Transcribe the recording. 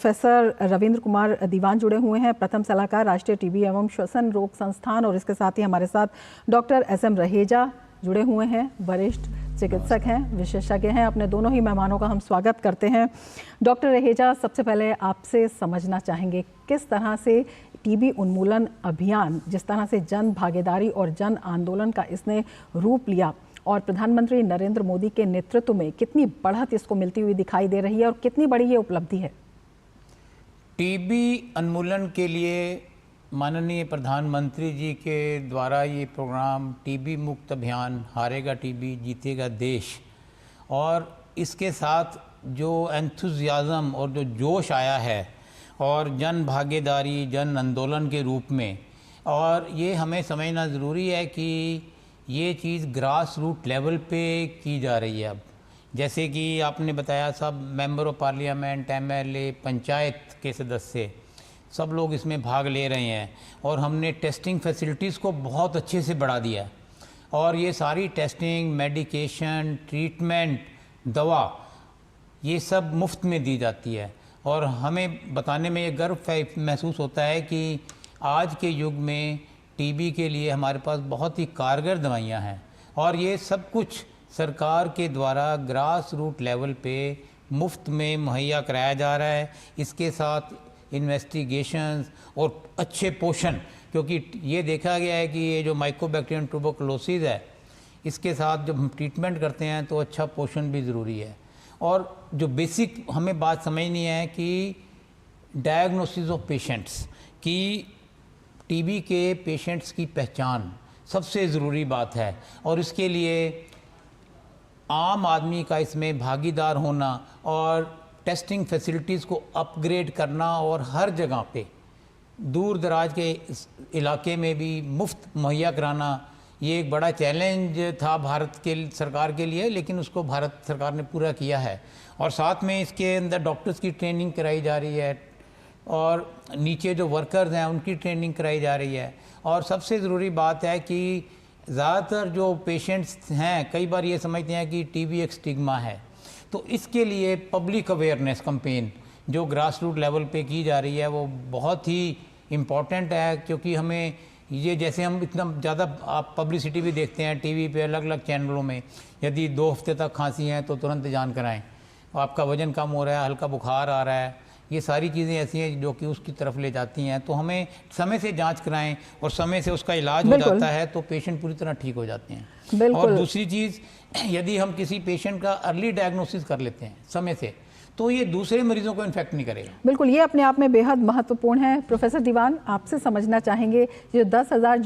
Professor Ravindra Kumar दीवान जुड़े हुए हैं, प्रथम सलाहकार राष्ट्रीय टीबी एवं श्वसन रोग संस्थान, और इसके साथ ही हमारे साथ डॉक्टर SM रहेजा जुड़े हुए हैं, वरिष्ठ चिकित्सक हैं, विशेषज्ञ हैं। अपने दोनों ही मेहमानों का हम स्वागत करते हैं। डॉक्टर रहेजा, सबसे पहले आपसे समझना चाहेंगे किस तरह से टीबी उन्मूलन अभियान, जिस तरह से जन भागीदारी और जन आंदोलन का इसने रूप लिया और प्रधानमंत्री नरेंद्र मोदी के नेतृत्व में कितनी बढ़त इसको मिलती हुई दिखाई दे रही है और कितनी बड़ी ये उपलब्धि है। टीबी उन्मूलन के लिए माननीय प्रधानमंत्री जी के द्वारा ये प्रोग्राम टीबी मुक्त अभियान, हारेगा टीबी जीतेगा देश, और इसके साथ जो एंथुजियाज़म और जो जोश आया है और जन भागीदारी, जन आंदोलन के रूप में, और ये हमें समझना ज़रूरी है कि ये चीज़ ग्रास रूट लेवल पे की जा रही है। अब जैसे कि आपने बताया, सब member of parliament, MLA, panchayat के सदस्य, सब लोग इसमें भाग ले रहे हैं और हमने टेस्टिंग फैसिलिटीज़ को बहुत अच्छे से बढ़ा दिया है। और ये सारी टेस्टिंग, मेडिकेशन, ट्रीटमेंट, दवा, ये सब मुफ्त में दी जाती है। और हमें बताने में ये गर्व महसूस होता है कि आज के युग में टीबी के लिए हमारे पास बहुत ही कारगर दवाइयाँ हैं और ये सब कुछ सरकार के द्वारा ग्रास रूट लेवल पे मुफ्त में मुहैया कराया जा रहा है। इसके साथ इन्वेस्टिगेशंस और अच्छे पोषण, क्योंकि ये देखा गया है कि ये जो माइकोबैक्टीरियम ट्यूबरकुलोसिस है, इसके साथ जब हम ट्रीटमेंट करते हैं तो अच्छा पोषण भी ज़रूरी है। और जो बेसिक हमें बात समझनी है कि डायग्नोसिस ऑफ पेशेंट्स की, टीबी के पेशेंट्स की पहचान सबसे ज़रूरी बात है और इसके लिए आम आदमी का इसमें भागीदार होना और टेस्टिंग फैसिलिटीज़ को अपग्रेड करना और हर जगह पे दूर दराज के इलाके में भी मुफ्त मुहैया कराना, ये एक बड़ा चैलेंज था भारत के सरकार के लिए, लेकिन उसको भारत सरकार ने पूरा किया है। और साथ में इसके अंदर डॉक्टर्स की ट्रेनिंग कराई जा रही है और नीचे जो वर्कर्स हैं उनकी ट्रेनिंग कराई जा रही है। और सबसे ज़रूरी बात है कि ज़्यादातर जो पेशेंट्स हैं, कई बार ये समझते हैं कि टीबी एक स्टिग्मा है, तो इसके लिए पब्लिक अवेयरनेस कैंपेन जो ग्रास रूट लेवल पे की जा रही है वो बहुत ही इम्पॉर्टेंट है। क्योंकि हमें ये, जैसे हम इतना ज़्यादा आप पब्लिसिटी भी देखते हैं टीवी पे अलग अलग चैनलों में, यदि 2 हफ्ते तक खांसी है तो तुरंत जान कराएं, आपका वज़न कम हो रहा है, हल्का बुखार आ रहा है, ये सारी चीज़ें ऐसी हैं जो कि उसकी तरफ ले जाती हैं। तो हमें समय से जांच कराएं और समय से उसका इलाज हो जाता है तो पेशेंट पूरी तरह ठीक हो जाते हैं। और दूसरी चीज़, यदि हम किसी पेशेंट का अर्ली डायग्नोसिस कर लेते हैं समय से, तो ये दूसरे मरीजों को इन्फेक्ट नहीं करेगा। बिल्कुल, ये अपने आप में बेहद महत्वपूर्ण है। प्रोफेसर दीवान, आपसे समझना चाहेंगे जो 10,000